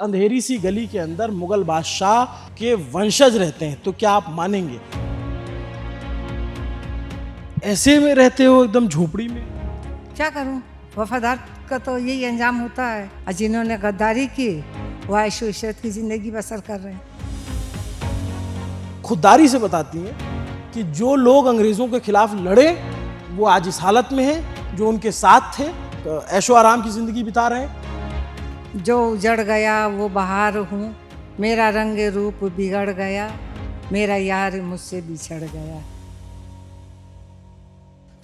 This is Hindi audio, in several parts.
अंधेरी सी गली के अंदर मुगल बादशाह के वंशज रहते हैं, तो क्या आप मानेंगे? ऐसे में रहते हो एकदम झोपड़ी में? क्या करूं, वफादार का तो यही अंजाम होता है। और जिन्होंने गद्दारी की वो ऐशो इशरत की जिंदगी बसर कर रहे हैं। खुददारी से बताती हैं कि जो लोग अंग्रेजों के खिलाफ लड़े वो आज इस हालत में हैं, जो उनके साथ थे ऐशो आराम की जिंदगी बिता रहे हैं। जो उजड़ गया वो बहार हूँ, मेरा रंग रूप बिगड़ गया, मेरा यार मुझसे बिछड़ गया।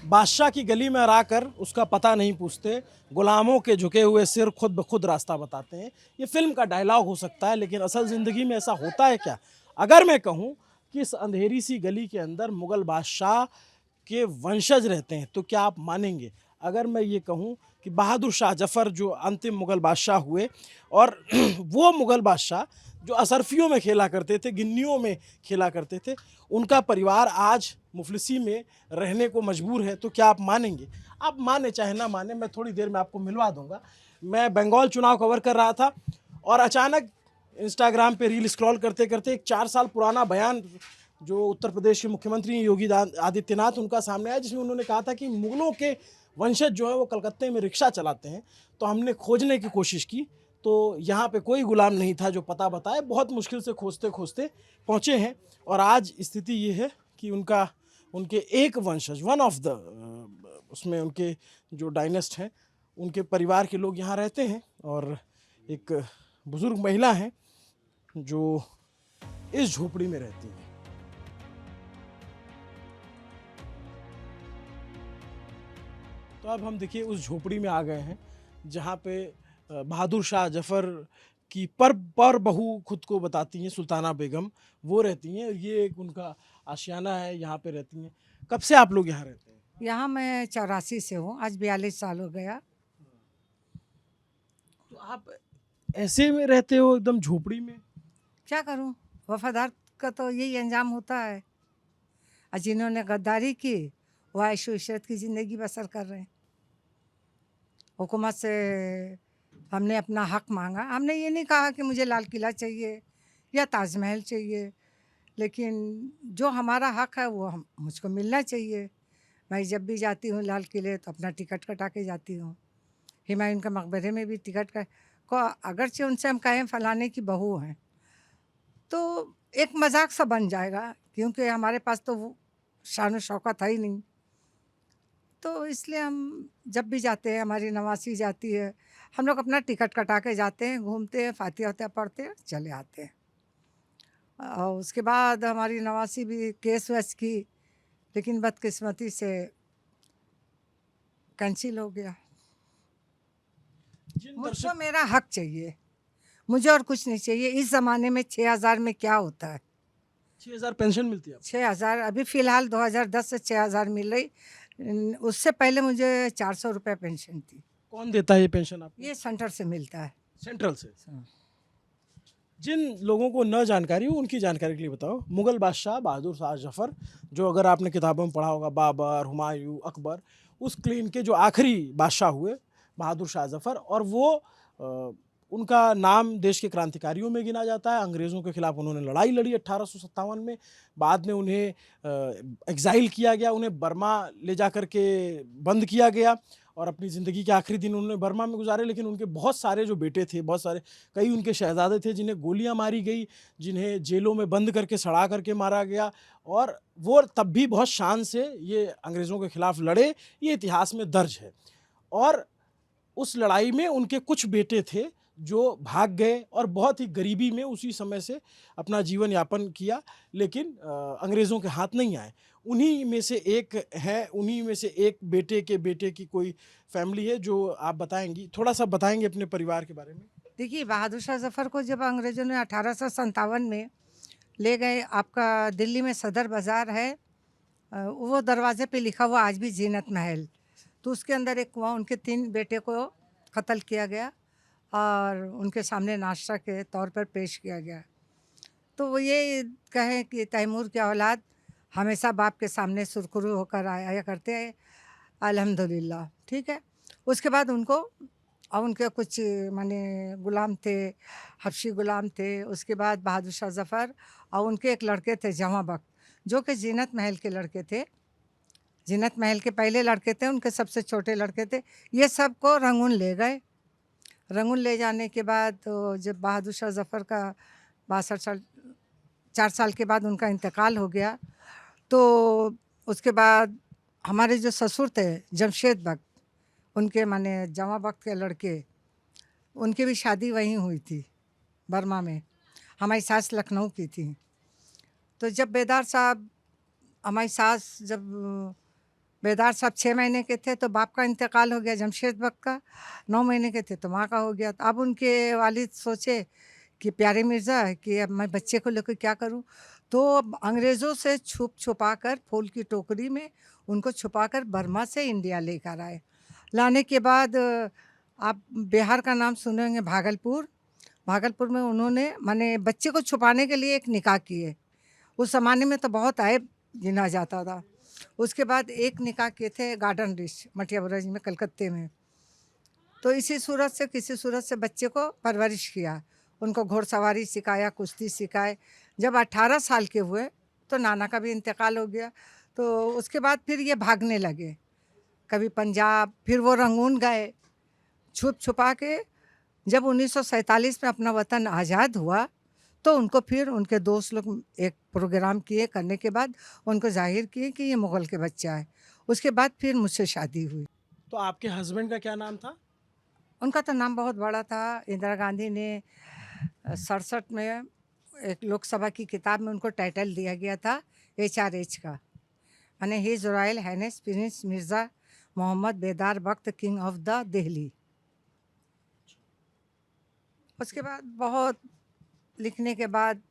बादशाह की गली में आकर उसका पता नहीं पूछते, गुलामों के झुके हुए सिर खुद ब खुद रास्ता बताते हैं। ये फिल्म का डायलॉग हो सकता है, लेकिन असल ज़िंदगी में ऐसा होता है क्या? अगर मैं कहूँ कि इस अंधेरी सी गली के अंदर मुग़ल बादशाह के वंशज रहते हैं, तो क्या आप मानेंगे? अगर मैं ये कहूँ कि बहादुर शाह जफ़र जो अंतिम मुग़ल बादशाह हुए और वो मुग़ल बादशाह जो असरफियों में खेला करते थे, गिन्नियों में खेला करते थे, उनका परिवार आज मुफलिसी में रहने को मजबूर है, तो क्या आप मानेंगे? आप माने चाहे ना माने, मैं थोड़ी देर में आपको मिलवा दूंगा। मैं बंगाल चुनाव कवर कर रहा था और अचानक इंस्टाग्राम पे रील स्क्रॉल करते करते एक 4 साल पुराना बयान जो उत्तर प्रदेश के मुख्यमंत्री योगी आदित्यनाथ उनका सामने आया, जिसमें उन्होंने कहा था कि मुगलों के वंशज जो है वो कलकत्ते में रिक्शा चलाते हैं। तो हमने खोजने की कोशिश की, तो यहाँ पे कोई गुलाम नहीं था जो पता बताए। बहुत मुश्किल से खोजते खोजते पहुँचे हैं और आज स्थिति ये है कि उनके एक वंशज वन ऑफ द उसमें उनके जो डायनेस्ट हैं उनके परिवार के लोग यहाँ रहते हैं और एक बुजुर्ग महिला हैं जो इस झोपड़ी में रहती हैं। तो अब हम देखिए उस झोपड़ी में आ गए हैं जहाँ पे बहादुर शाह जफ़र की पर बहू खुद को बताती हैं, सुल्ताना बेगम, वो रहती हैं। ये एक उनका आशियाना है, यहाँ पे रहती हैं। कब से आप लोग यहाँ रहते हैं? यहाँ मैं 84 से हूँ, आज 42 साल हो गया। तो आप ऐसे में रहते हो एकदम झोपड़ी में? क्या करूं, वफादार का तो यही अंजाम होता है। और जिन्होंने गद्दारी की वो ऐशो इशरत की जिंदगी बसर कर रहे हैं। हुकूमत से हमने अपना हक मांगा। हमने ये नहीं कहा कि मुझे लाल किला चाहिए या ताजमहल चाहिए, लेकिन जो हमारा हक है वो हम मुझको मिलना चाहिए। मैं जब भी जाती हूँ लाल किले तो अपना टिकट कटा के जाती हूँ। हुमायूं के मकबरे में भी टिकट का को अगरचे उनसे हम कहें फलाने की बहू हैं तो एक मजाक सा बन जाएगा, क्योंकि हमारे पास तो वो शान शौकत है ही नहीं। तो इसलिए हम जब भी जाते हैं, हमारी नवासी जाती है, हम लोग अपना टिकट कटा के जाते हैं, घूमते हैं, फातिहा वातिहा पढ़ते हैं, चले आते हैं। और उसके बाद हमारी नवासी भी केस वेस की, लेकिन बदकिस्मती से कैंसिल हो गया। मुझको मेरा हक चाहिए, मुझे और कुछ नहीं चाहिए। इस ज़माने में 6,000 में क्या होता है? 6,000 पेंशन मिलती है आपको? 6,000 अभी फ़िलहाल 2010 से 6,000 मिल रही। उससे पहले मुझे 400 रुपये पेंशन थी। कौन देता है ये पेंशन आपको? ये सेंटर से मिलता है। सेंट्रल से। जिन लोगों को न जानकारी हो उनकी जानकारी के लिए बताओ। मुग़ल बादशाह बहादुर शाह जफ़र, जो अगर आपने किताबों में पढ़ा होगा, बाबर, हुमायूं, अकबर, उस क्लीन के जो आखिरी बादशाह हुए बहादुर शाह जफ़र, और वो उनका नाम देश के क्रांतिकारियों में गिना जाता है। अंग्रेज़ों के खिलाफ उन्होंने लड़ाई लड़ी 1857 में। बाद में उन्हें एग्ज़ाइल किया गया, उन्हें बर्मा ले जा कर के बंद किया गया और अपनी ज़िंदगी के आखिरी दिन उन्होंने बर्मा में गुजारे। लेकिन उनके बहुत सारे जो बेटे थे, बहुत सारे, कई उनके शहज़ादे थे जिन्हें गोलियां मारी गई, जिन्हें जेलों में बंद करके सड़ा करके मारा गया, और वो तब भी बहुत शान से ये अंग्रेज़ों के खिलाफ लड़े। ये इतिहास में दर्ज है। और उस लड़ाई में उनके कुछ बेटे थे जो भाग गए और बहुत ही गरीबी में उसी समय से अपना जीवन यापन किया, लेकिन अंग्रेज़ों के हाथ नहीं आए। उन्हीं में से एक है, उन्हीं में से एक बेटे के बेटे की कोई फैमिली है जो आप बताएंगी, थोड़ा सा बताएंगे अपने परिवार के बारे में? देखिए, बहादुर शाह जफ़र को जब अंग्रेज़ों ने 1857 में ले गए, आपका दिल्ली में सदर बाज़ार है, वो दरवाजे पे लिखा हुआ आज भी जीनत महल। तो उसके अंदर एक कुआं, उनके 3 बेटे को कत्ल किया गया और उनके सामने नाश्ता के तौर पर पेश किया गया। तो वो ये कहें कि तैमूर की औलाद हमेशा बाप के सामने सुरखरू होकर आया करते हैं, अल्हम्दुलिल्लाह, ठीक है। उसके बाद उनको और उनके कुछ माने गुलाम थे, हबशी गुलाम थे। उसके बाद बहादुर शाह ज़फ़र और उनके एक लड़के थे जवां बख्त, जो कि जीनत महल के लड़के थे। जीनत महल के पहले लड़के थे, उनके सबसे छोटे लड़के थे। ये सब को रंगून ले गए। रंगून ले जाने के बाद तो जब बहादुर शाह ज़फ़र का 62 साल 4 साल के बाद उनका इंतकाल हो गया, तो उसके बाद हमारे जो ससुर थे जमशेद बख्त, उनके माने जवां बख्त के लड़के, उनकी भी शादी वहीं हुई थी बर्मा में। हमारी सास लखनऊ की थी। तो जब बेदार साहब हमारी सास जब बेदार साहब 6 महीने के थे तो बाप का इंतकाल हो गया, जमशेद बख्त का 9 महीने के थे तो माँ का हो गया। तो अब उनके वालिद सोचे कि प्यारे मिर्ज़ा कि अब मैं बच्चे को लेकर क्या करूँ? तो अंग्रेज़ों से छुपा कर फूल की टोकरी में उनको छुपा कर बर्मा से इंडिया लेकर आए। लाने के बाद आप बिहार का नाम सुने होंगे भागलपुर। भागलपुर में उन्होंने माने बच्चे को छुपाने के लिए एक निकाह किए। उस ज़माने में तो बहुत ऐब गिना जाता था। उसके बाद एक निकाह किए थे गार्डन रिच मटिया बुरुज में कलकत्ते में। तो इसी सूरत से किसी सूरत से बच्चे को परवरिश किया। उनको घुड़सवारी सिखाया, कुश्ती सिखाए। जब 18 साल के हुए तो नाना का भी इंतकाल हो गया। तो उसके बाद फिर ये भागने लगे, कभी पंजाब, फिर वो रंगून गए छुपा के। जब 1947 में अपना वतन आज़ाद हुआ तो उनको फिर उनके दोस्त लोग एक प्रोग्राम किए, करने के बाद उनको ज़ाहिर किए कि ये मुग़ल के बच्चा है। उसके बाद फिर मुझसे शादी हुई। तो आपके हस्बैंड का क्या नाम था? उनका तो नाम बहुत बड़ा था। इंदिरा गांधी ने 67 में एक लोकसभा की किताब में उनको टाइटल दिया गया था HRH का, माने his royal highness prince Mirza Mohammad Bedar Bakht king of the Delhi. उसके बाद बहुत लिखने के बाद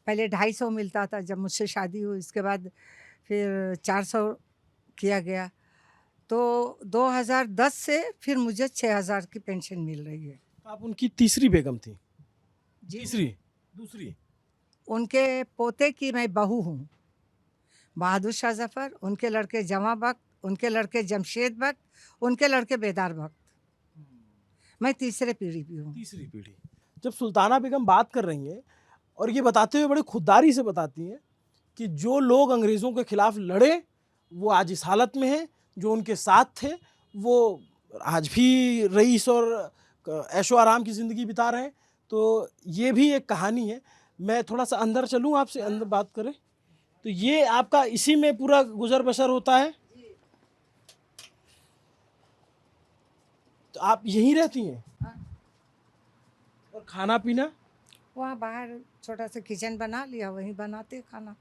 पहले 250 मिलता था जब मुझसे शादी हुई। इसके बाद फिर 400 किया गया। तो 2010 से फिर मुझे 6000 की पेंशन मिल रही है। आप उनकी तीसरी बेगम थी? जी, तीसरी? दूसरी? उनके पोते की मैं बहू हूँ। बहादुर शाह ज़फ़र, उनके लड़के जवां बख्त, उनके लड़के जमशेद बख्त, उनके लड़के बेदार बख्त। मैं तीसरे पीढ़ी की हूँ। तीसरी पीढ़ी। जब सुल्ताना बेगम बात कर रही हैं और ये बताते हुए बड़ी खुददारी से बताती हैं कि जो लोग अंग्रेज़ों के खिलाफ लड़े वो आज इस हालत में हैं, जो उनके साथ थे वो आज भी रईस और ऐशो आराम की ज़िंदगी बिता रहे हैं। तो ये भी एक कहानी है। मैं थोड़ा-सा अंदर चलूँ आपसे, अंदर बात करें? तो ये आपका इसी में पूरा गुज़र बसर होता है? तो आप यहीं रहती हैं? हाँ। और खाना-पीना? वहाँ बाहर छोटा सा किचन बना लिया, वहीं बनाते खाना।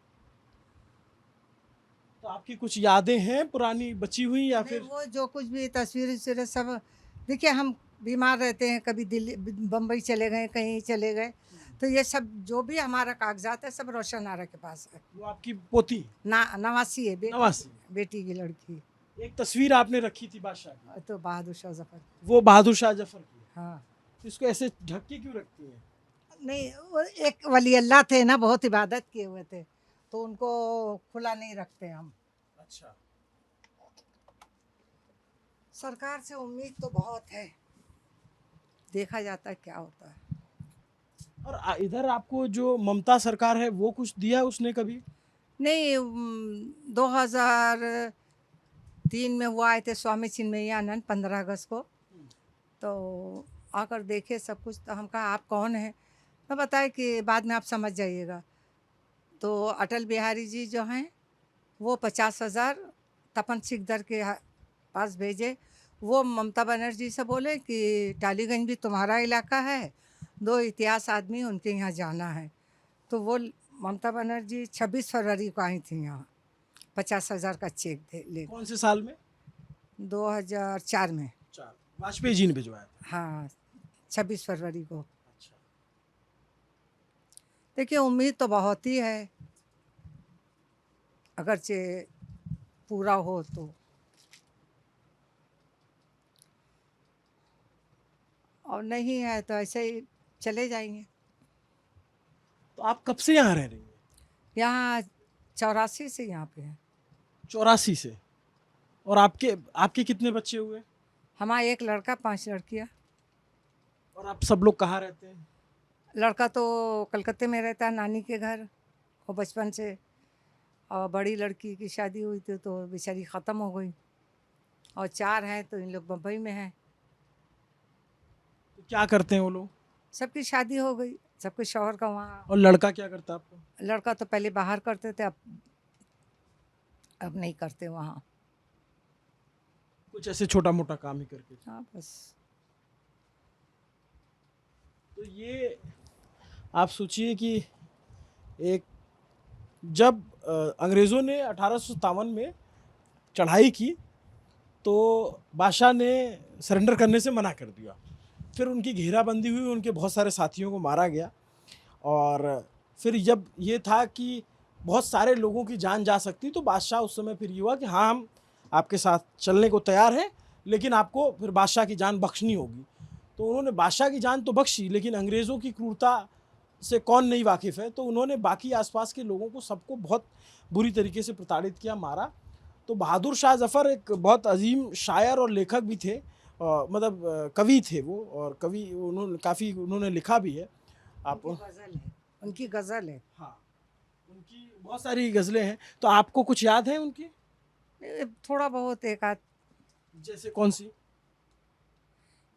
तो आपकी कुछ यादें हैं पुरानी बची हुई या नहीं, फिर? वो जो कुछ भी तस्वीरें सब देखिए, हम बीमार रहते हैं, कभी दिल्ली बम्बई चले गए, कहीं चले गए, तो ये सब जो भी हमारा कागजात है सब रोशन आरा के पास है। वो आपकी पोती? नवासी है, नवासी? बेटी की लड़की। एक तस्वीर आपने रखी थी बादशाह की, तो बहादुर शाह ज़फ़र। वो बहादुर शाह जफर की। हाँ। तो इसको ऐसे ढक के क्यों रखती हैं? नहीं, वो एक वली अल्लाह थे ना, बहुत इबादत किए हुए थे, तो उनको खुला नहीं रखते हम। अच्छा। सरकार से उम्मीद तो बहुत है, देखा जाता है क्या होता है। और इधर आपको जो ममता सरकार है वो कुछ दिया उसने कभी? नहीं, 2003 में वो आए थे स्वामी चिन्मयानंद 15 अगस्त को, तो आकर देखे सब कुछ। तो हम कहा आप कौन हैं? तो बताए कि बाद में आप समझ जाइएगा। तो अटल बिहारी जी जो हैं वो 50,000 तपन सिकदर के पास भेजे। वो ममता बनर्जी से बोले कि टालीगंज भी तुम्हारा इलाका है, 2 इतिहास आदमी उनके यहाँ जाना है। तो वो ममता बनर्जी 26 फरवरी को आई थी यहाँ, 50,000 का चेक दे ले। कौन से साल में? 2004 में। 4। वाजपेयी जी ने भिजवाया था? हाँ, 26 फरवरी को। अच्छा। देखिए, उम्मीद तो बहुत ही है, अगरचे पूरा हो तो। और नहीं है तो ऐसे ही चले जाएंगे। तो आप कब से यहाँ रह रही हैं? यहाँ 84 से यहाँ पे है। 84 से? और आपके आपके कितने बच्चे हुए? हमारा एक लड़का 5 लड़कियाँ। और आप सब लोग कहाँ रहते हैं? लड़का तो कलकत्ते में रहता है नानी के घर, वो बचपन से। और बड़ी लड़की की शादी हुई थी तो बेचारी ख़त्म हो गई। और 4 हैं तो इन लोग बम्बई में हैं। तो क्या करते हैं वो लोग? सबकी शादी हो गई, सबके शौहर का वहाँ। और लड़का क्या करता है आपका? लड़का तो पहले बाहर करते थे, अब नहीं करते वहाँ। कुछ ऐसे छोटा मोटा काम ही करके। हाँ बस। तो ये आप सोचिए कि एक जब अंग्रेज़ों ने 1857 में चढ़ाई की तो बादशाह ने सरेंडर करने से मना कर दिया। फिर उनकी घेराबंदी हुई, उनके बहुत सारे साथियों को मारा गया। और फिर जब ये था कि बहुत सारे लोगों की जान जा सकती, तो बादशाह उस समय फिर ये हुआ कि हाँ, हम आपके साथ चलने को तैयार हैं, लेकिन आपको फिर बादशाह की जान बख्शनी होगी। तो उन्होंने बादशाह की जान तो बख्शी, लेकिन अंग्रेज़ों की क्रूरता से कौन नहीं वाकिफ़ है, तो उन्होंने बाकी आसपास के लोगों को सबको बहुत बुरी तरीके से प्रताड़ित किया, मारा। तो बहादुर शाह ज़फ़र एक बहुत अजीम शायर और लेखक भी थे, मतलब कवि थे वो, और कवि उन्होंने काफ़ी उन्होंने लिखा भी है। आप उनकी गज़ल है, उनकी गज़ल है। हाँ, उनकी बहुत सारी गज़लें हैं, तो आपको कुछ याद है उनकी? थोड़ा बहुत एक आध। जैसे कौन सी?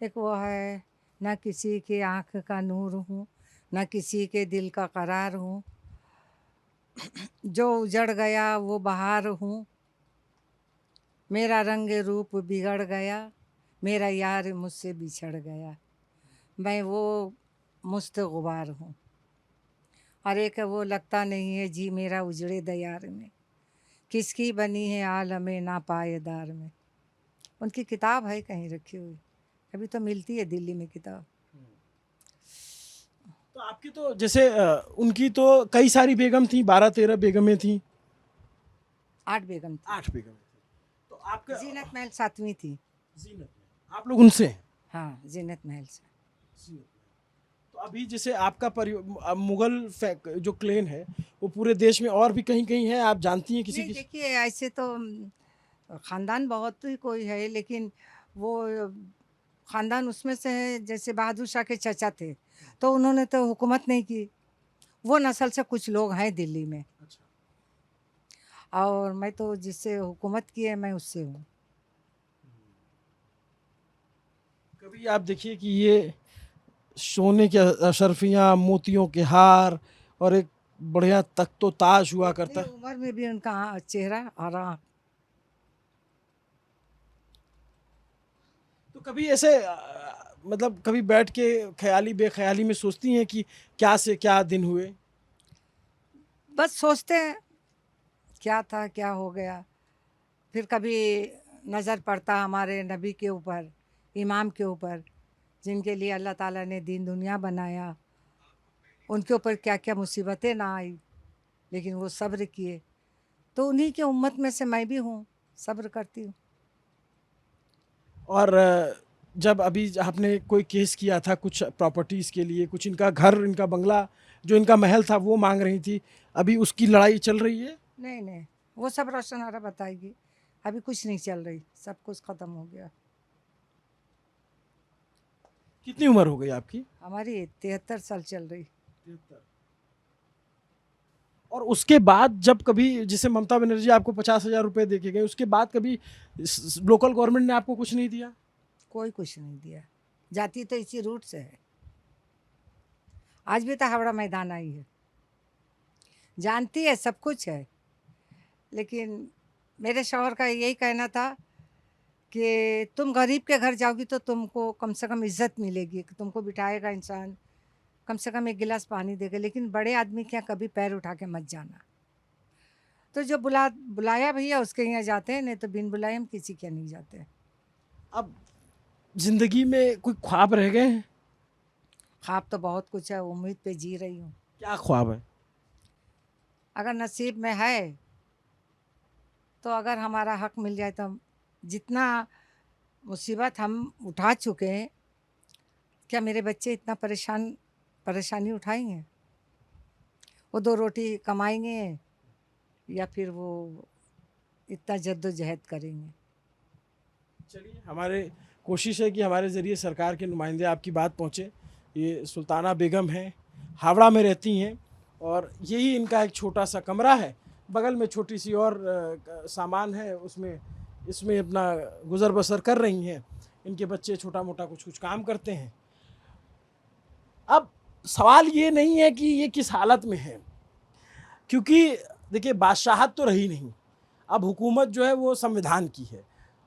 एक वो है, ना किसी की आँख का नूर हूँ, ना किसी के दिल का करार हूँ, जो उजड़ गया वो बहार हूँ, मेरा रंग रूप बिगड़ गया, मेरा यार मुझसे बिछड़ गया, मैं वो मुस्त गुबार हूँ। और एक है, वो लगता नहीं है जी मेरा उजड़े दयार में, किसकी बनी है आलमे ना पायेदार में। उनकी किताब है कहीं रखी हुई, अभी तो मिलती है दिल्ली में किताब। तो आपकी तो जैसे उनकी तो कई सारी बेगम थी, 12-13 बेगमें थी। 8 बेगम थी। 8 बेगमें थी। तो आपका जीनत महल 7वीं थी। जीनत में आप लोग उनसे हैं? हाँ, जीनत महल से। जीनत में। तो अभी जैसे आपका मुगल जो क्लेन है, वो पूरे देश में और भी कहीं कहीं है, आप जानती हैं किसी नहीं की? देखिए, ऐसे तो ख़ानदान बहुत ही कोई है, लेकिन वो ख़ानदान उसमें से है, जैसे बहादुर शाह के चचा थे, तो उन्होंने तो हुकूमत नहीं की। वो नस्ल से कुछ लोग हैं दिल्ली में। अच्छा। और मैं तो जिससे हुकूमत की है, मैं उससे हूँ। कभी आप देखिए कि ये सोने के अशर्फियाँ, मोतियों के हार और एक बढ़िया तख्तो ताज हुआ करता इतनी है। उम्र में भी उनका चेहरा और आँख। तो कभी ऐसे मतलब कभी बैठ के ख्याली बेख्याली में सोचती हैं कि क्या से क्या दिन हुए? बस सोचते हैं, क्या था, क्या हो गया। फिर कभी नज़र पड़ता हमारे नबी के ऊपर, इमाम के ऊपर, जिनके लिए अल्लाह ताला ने दीन दुनिया बनाया। उनके ऊपर क्या-क्या मुसीबतें ना आई, लेकिन वो सब्र किए। तो उन्हीं की उम्मत में से मैं भी हूँ, सब्र करती हूँ। और जब अभी आपने कोई केस किया था कुछ प्रॉपर्टीज़ के लिए, कुछ इनका घर, इनका बंगला, जो इनका महल था वो माँग रही थी, अभी उसकी लड़ाई चल रही है? नहीं, नहीं, वो सब रोशन आरा बताएगी। अभी कुछ नहीं चल रही, सब कुछ ख़त्म हो गया। कितनी उम्र हो गई आपकी? हमारी 73 साल चल रही। 73। और उसके बाद जब कभी जैसे ममता बनर्जी आपको 50,000 रुपए दे के गए, उसके बाद कभी लोकल गवर्नमेंट ने आपको कुछ नहीं दिया? कोई कुछ नहीं दिया। जाती तो इसी रूट से है। आज भी तो हावड़ा मैदान आई है। जानती है, सब कुछ है। लेकिन मेरे शौहर का यही कहना था कि तुम गरीब के घर जाओगी तो तुमको कम से कम इज़्ज़त मिलेगी, कि तुमको बिठाएगा इंसान, कम से कम 1 गिलास पानी देगा, लेकिन बड़े आदमी के यहाँ कभी पैर उठा के मत जाना। तो जो बुलाया भैया उसके यहाँ जाते हैं, नहीं तो बिन बुलाए हम किसी के यहाँ नहीं जाते। अब ज़िंदगी में कोई ख्वाब रह गए हैं? ख्वाब तो बहुत कुछ है, उम्मीद पे जी रही हूँ। क्या ख्वाब है? अगर नसीब में है, तो अगर हमारा हक मिल जाए तो जितना मुसीबत हम उठा चुके हैं, क्या मेरे बच्चे इतना परेशानी उठाएँगे? वो 2 रोटी कमाएँगे या फिर वो इतना जद्दोजहद करेंगे? चलिए, हमारे कोशिश है कि हमारे ज़रिए सरकार के नुमाइंदे आपकी बात पहुँचे। ये सुल्ताना बेगम हैं, हावड़ा में रहती हैं और यही इनका एक छोटा सा कमरा है। बगल में छोटी सी और सामान है, उसमें इसमें अपना गुज़र बसर कर रही हैं। इनके बच्चे छोटा मोटा कुछ कुछ काम करते हैं। अब सवाल ये नहीं है कि ये किस हालत में है, क्योंकि देखिए बादशाहत तो रही नहीं, अब हुकूमत जो है वो संविधान की है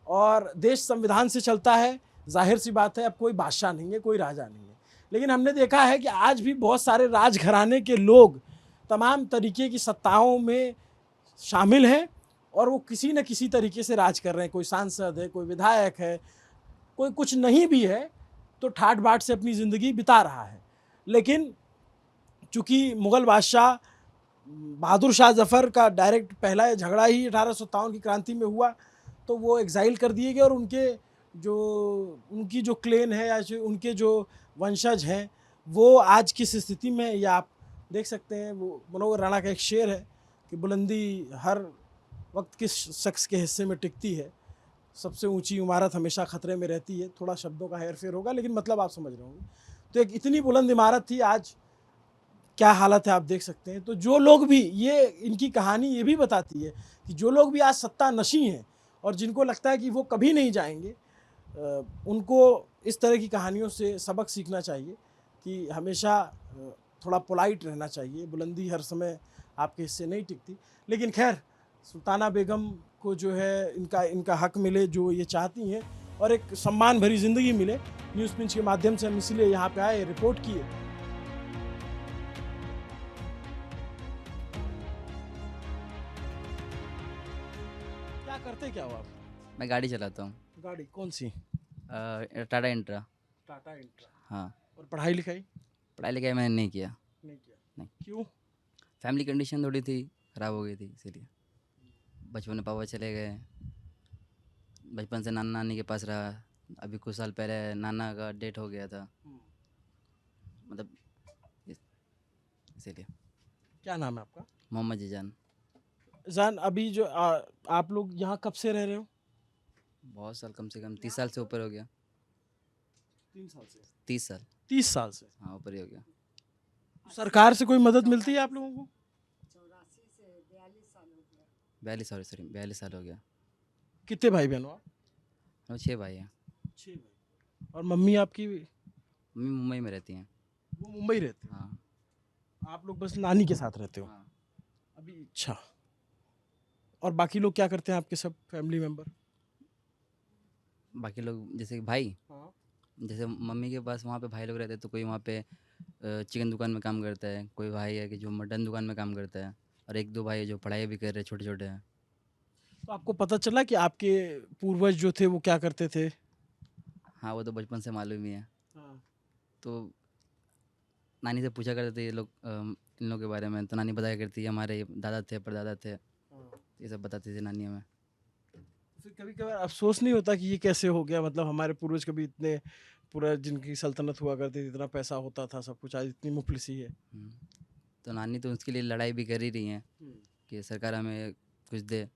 और देश संविधान से चलता है। जाहिर सी बात है अब कोई बादशाह नहीं है, कोई राजा नहीं है। लेकिन हमने देखा है कि आज भी बहुत सारे राजघराने के लोग तमाम तरीके की सत्ताओं में शामिल हैं और वो किसी न किसी तरीके से राज कर रहे हैं। कोई सांसद है, कोई विधायक है, कोई कुछ नहीं भी है तो ठाट बाट से अपनी ज़िंदगी बिता रहा है। लेकिन चूँकि मुग़ल बादशाह बहादुर शाह जफ़र का डायरेक्ट पहला झगड़ा ही 1857 की क्रांति में हुआ, तो वो एग्ज़ाइल कर दिए गए और उनकी जो क्लेन है या जो उनके जो वंशज हैं वो आज किस स्थिति में है, या आप देख सकते हैं। वो मनोहर राणा का एक शेर है कि बुलंदी हर वक्त किस शख्स के हिस्से में टिकती है, सबसे ऊंची इमारत हमेशा ख़तरे में रहती है। थोड़ा शब्दों का हेर फेर होगा लेकिन मतलब आप समझ रहे होंगे। तो एक इतनी बुलंद इमारत थी, आज क्या हालत है आप देख सकते हैं। तो जो लोग भी, ये इनकी कहानी ये भी बताती है कि जो लोग भी आज सत्ता नशी हैं और जिनको लगता है कि वो कभी नहीं जाएंगे, उनको इस तरह की कहानियों से सबक सीखना चाहिए कि हमेशा थोड़ा पोलाइट रहना चाहिए। बुलंदी हर समय आपके हिस्से नहीं टिकती। लेकिन खैर, सुल्ताना बेगम को जो है इनका हक मिले जो ये चाहती हैं और एक सम्मान भरी ज़िंदगी मिले। न्यूज़ पिंच के माध्यम से हम इसीलिए यहाँ पे आए, रिपोर्ट किए। क्या करते क्या हो आप? मैं गाड़ी चलाता हूँ। गाड़ी कौन सी? टाटा इंट्रा। टाटा इंट्रा। हाँ। और पढ़ाई लिखाई? पढ़ाई लिखाई मैंने नहीं किया। नहीं किया। नहीं। क्यों? फैमिली कंडीशन थोड़ी थी ख़राब हो गई थी, इसीलिए। बचपन में पापा चले गए, बचपन से नाना नानी के पास रहा। अभी कुछ साल पहले नाना का डेथ हो गया था, मतलब इसीलिए। क्या नाम है आपका? मोहम्मद जीजान। जान, अभी जो आप लोग यहाँ कब से रह रहे हो? बहुत साल, कम से कम 30 साल से ऊपर हो गया। 3 साल से? 30 साल। 30 साल से? हाँ, ऊपर ही हो गया। सरकार से कोई मदद मिलती है आप लोगों को? 42 साल हो गया। कितने भाई बहन हो आप? हम 6 भाई हैं। 6 भाई। और मम्मी आपकी? मम्मी मुंबई में रहती हैं। वो मुंबई रहते हैं? हाँ। आप लोग बस नानी के साथ रहते हो? हाँ। अभी अच्छा। और बाकी लोग क्या करते हैं आपके सब फैमिली मेंबर? बाकी लोग जैसे भाई, हाँ। जैसे मम्मी के पास वहाँ पे भाई लोग रहते हैं, तो कोई वहाँ पे चिकन दुकान में काम करता है, कोई भाई है कि जो मटन दुकान में काम करता है, और 1-2 भाई है जो पढ़ाई भी कर रहे हैं, छोटे छोटे हैं। तो आपको पता चला कि आपके पूर्वज जो थे वो क्या करते थे? हाँ, वो तो बचपन से मालूम ही है। हाँ। तो नानी से पूछा करते थे ये लोग, इन लोगों के बारे में। तो नानी बताया करती है हमारे दादा थे, परदादा थे, ये सब बताती थी नानी हमें। फिर कभी कभार अफसोस नहीं होता कि ये कैसे हो गया? मतलब हमारे पूर्वज कभी इतने, पूरा जिनकी सल्तनत हुआ करती थी, इतना पैसा होता था, सब कुछ, आज इतनी मुफलिसी है। तो नानी तो उसके लिए लड़ाई भी कर ही रही हैं कि सरकार हमें कुछ दे,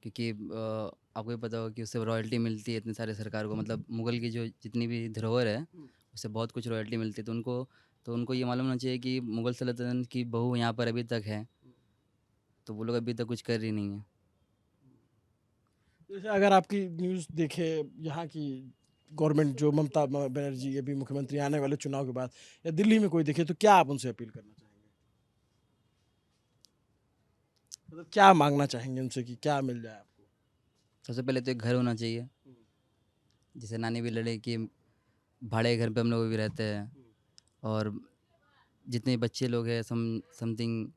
क्योंकि आपको भी पता होगा कि उससे रॉयल्टी मिलती है इतने सारे सरकार को। मतलब मुग़ल की जो जितनी भी धरोहर है उससे बहुत कुछ रॉयल्टी मिलती है। तो उनको ये मालूम होना चाहिए कि मुग़ल सल्तनत की बहू यहाँ पर अभी तक है, तो वो लोग अभी तक कुछ कर ही नहीं है। जैसे अगर आपकी न्यूज़ देखे यहाँ की गवर्नमेंट, जो ममता बनर्जी अभी मुख्यमंत्री आने वाले चुनाव के बाद, या दिल्ली में कोई देखे, तो क्या आप उनसे अपील करना चाहेंगे? मतलब क्या मांगना चाहेंगे उनसे कि क्या मिल जाए आपको? सबसे पहले तो एक घर होना चाहिए, जैसे नानी भी लड़े कि भाड़े घर पे हम लोग भी रहते हैं, और जितने बच्चे लोग हैं समथिंग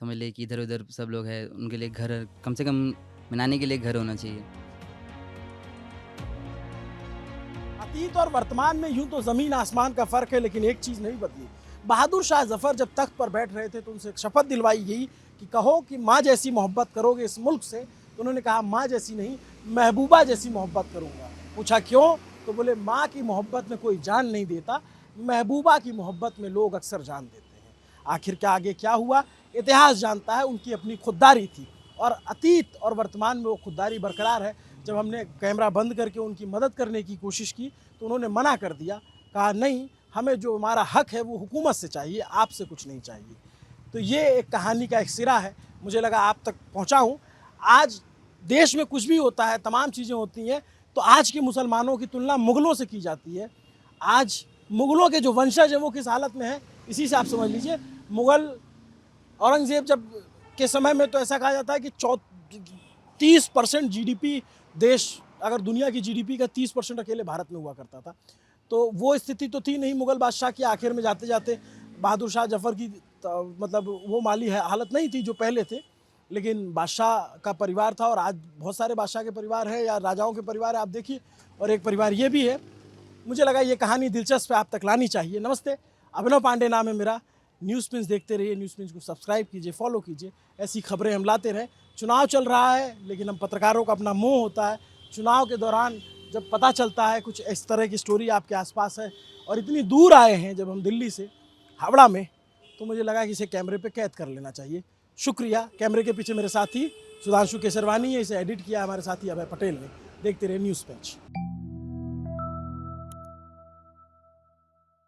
समझ ले कि इधर उधर सब लोग हैं, उनके लिए घर, कम से कम नानी के लिए घर होना चाहिए। अतीत और वर्तमान में यूं तो जमीन आसमान का फर्क है, लेकिन एक चीज नहीं बदली। बहादुर शाह जफर जब तख्त पर बैठ रहे थे तो उनसे एक शपथ दिलवाई गई कि कहो कि माँ जैसी मोहब्बत करोगे इस मुल्क से। तो उन्होंने कहा माँ जैसी नहीं, महबूबा जैसी मोहब्बत करूँगा। पूछा क्यों? तो बोले माँ की मोहब्बत में कोई जान नहीं देता, महबूबा की मोहब्बत में लोग अक्सर जान देते हैं। आखिर क्या आगे क्या हुआ इतिहास जानता है। उनकी अपनी खुददारी थी और अतीत और वर्तमान में वो खुददारी बरकरार है। जब हमने कैमरा बंद करके उनकी मदद करने की कोशिश की तो उन्होंने मना कर दिया, कहा नहीं, हमें जो हमारा हक है वो हुकूमत से चाहिए, आपसे कुछ नहीं चाहिए। तो ये एक कहानी का एक सिरा है, मुझे लगा आप तक पहुँचाऊँ। आज देश में कुछ भी होता है, तमाम चीज़ें होती हैं, तो आज के मुसलमानों की तुलना मुग़लों से की जाती है। आज मुग़लों के जो वंशज हैं वो किस हालत में हैं, इसी से आप समझ लीजिए। मुग़ल औरंगज़ेब जब के समय में तो ऐसा कहा जाता है कि 30% जीडीपी देश, अगर दुनिया की जीडीपी का 30% अकेले भारत में हुआ करता था। तो वो स्थिति तो थी नहीं मुग़ल बादशाह की। आखिर में जाते जाते बहादुर शाह जफ़र की मतलब वो माली हालत नहीं थी जो पहले थे, लेकिन बादशाह का परिवार था। और आज बहुत सारे बादशाह के परिवार है या राजाओं के परिवार है, आप देखिए, और एक परिवार ये भी है। मुझे लगा ये कहानी दिलचस्प है, आप तक लानी चाहिए। नमस्ते, अभिनव पांडे नाम है मेरा। न्यूज़ पिंच देखते रहिए, न्यूज़ पिंच को सब्सक्राइब कीजिए, फॉलो कीजिए, ऐसी खबरें हम लाते रहें। चुनाव चल रहा है, लेकिन हम पत्रकारों का अपना मोह होता है, चुनाव के दौरान जब पता चलता है कुछ इस तरह की स्टोरी आपके आसपास है और इतनी दूर आए हैं जब हम दिल्ली से हावड़ा में, तो मुझे लगा कि इसे कैमरे पे कैद कर लेना चाहिए। शुक्रिया। कैमरे के पीछे मेरे साथी सुधांशु केसरवानी है, इसे एडिट किया हमारे साथी अभय पटेल ने। देखते रहे न्यूज़ पिंच।